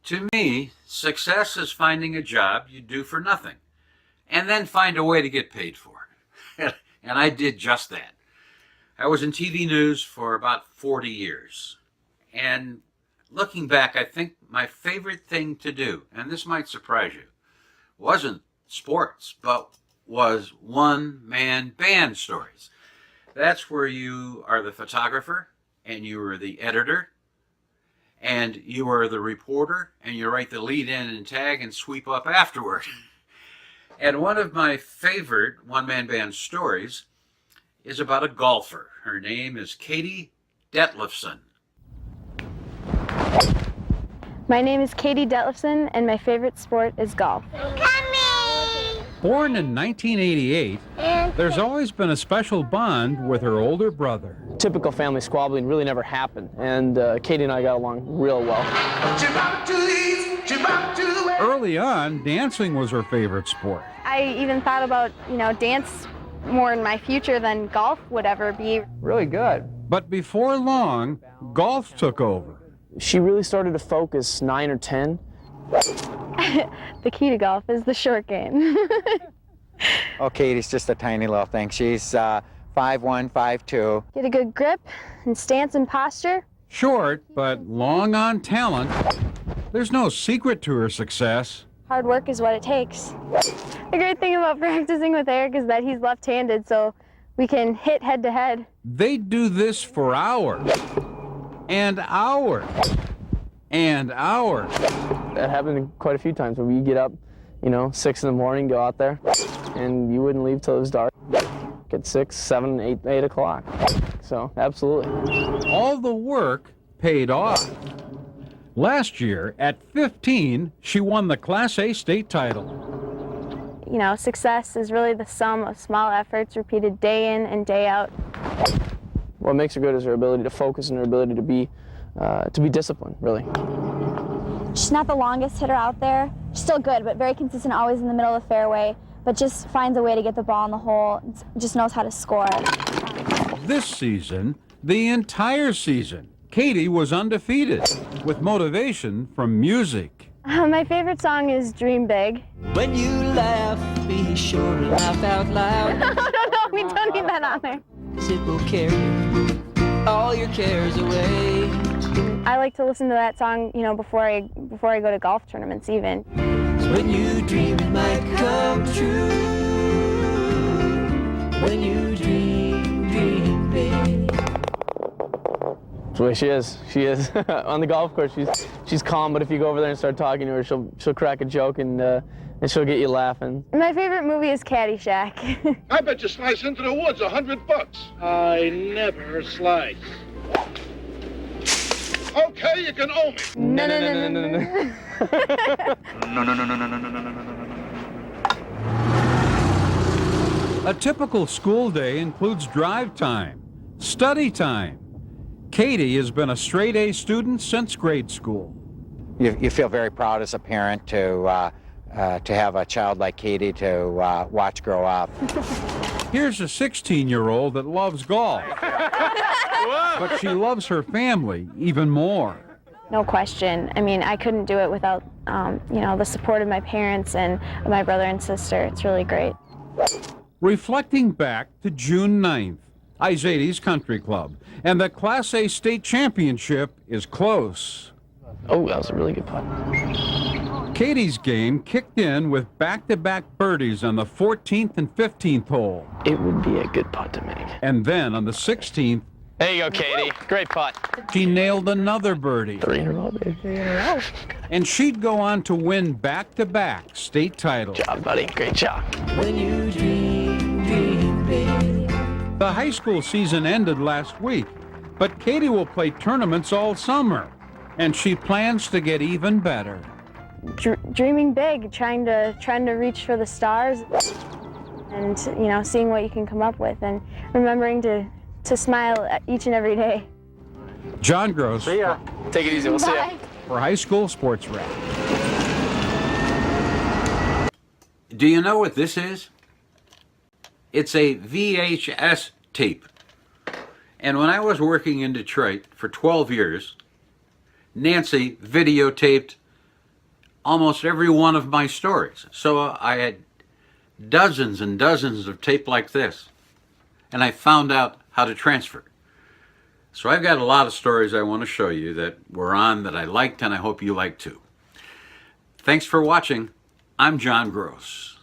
To me, success is finding a job you do for nothing and then find a way to get paid for it. And I did just that. I was in TV news for about 40 years. And looking back, I think my favorite thing to do, and this might surprise you, wasn't sports, but was one-man band stories. That's where you are the photographer and you are the editor and you are the reporter and you write the lead in and tag and sweep up afterward. And one of my favorite one-man band stories is about a golfer. Her name is Katie Deflefsen. My name is Katie Deflefsen, and my favorite sport is golf. Born in 1988, there's always been a special bond with her older brother. Typical family squabbling really never happened, and Katie and I got along real well. Early on, dancing was her favorite sport. I even thought about, dance more in my future than golf would ever be. Really good. But before long, golf took over. She really started to focus 9 or 10. The key to golf is the short game. Oh, Katie's just a tiny little thing. She's 5'1", 5'2". Get a good grip and stance and posture. Short, but long on talent. There's no secret to her success. Hard work is what it takes. The great thing about practicing with Eric is that he's left-handed, so we can hit head-to-head. They do this for hours and hours and hours. That happened quite a few times where we get up, 6 in the morning, go out there, and you wouldn't leave till it was dark. Get 6, 7, 8 o'clock. So, absolutely. All the work paid off. Last year, at 15, she won the Class A state title. Success is really the sum of small efforts repeated day in and day out. What makes her good is her ability to focus and her ability to be disciplined, really. She's not the longest hitter out there. She's still good, but very consistent, always in the middle of the fairway, but just finds a way to get the ball in the hole, just knows how to score. This season, the entire season, Katie was undefeated with motivation from music. My favorite song is Dream Big. When you laugh, be sure to laugh out loud. No, we don't need that on there. 'Cause it will carry all your cares away. I like to listen to that song, before I go to golf tournaments even. So when you dream, it might come true. When you dream big. That's the way she is. She is. On the golf course, she's calm, but if you go over there and start talking to her, she'll crack a joke and she'll get you laughing. My favorite movie is Caddyshack. I bet you slice into the woods $100. I never slice. Okay, you can owe me. No. A typical school day includes drive time, study time. Katie has been a straight A student since grade school. You feel very proud as a parent to have a child like Katie to watch grow up. Here's a 16-year-old that loves golf, but she loves her family even more. No question. I couldn't do it without, the support of my parents and my brother and sister. It's really great. Reflecting back to June 9th, Izadi's Country Club, and the Class A state championship is close. Oh, that was a really good putt. Katie's game kicked in with back-to-back birdies on the 14th and 15th hole. It would be a good putt to make. And then on the 16th, there you go, Katie. Great putt. she nailed another birdie. 3 in a row, baby. 3 in a row. And she'd go on to win back-to-back state titles. Good job, buddy. Great job. When you dream big. The high school season ended last week, but Katie will play tournaments all summer, and she plans to get even better. Dreaming big, trying to reach for the stars, and seeing what you can come up with, and remembering to smile each and every day. John Gross. See ya. Take it easy. We'll see ya. For High School Sports Wrap. Do you know what this is? It's a VHS tape. And when I was working in Detroit for 12 years, Nancy videotaped almost every one of my stories. So I had dozens and dozens of tape like this, and I found out how to transfer. So I've got a lot of stories I want to show you that were on that I liked, and I hope you like too. Thanks for watching. I'm John Gross.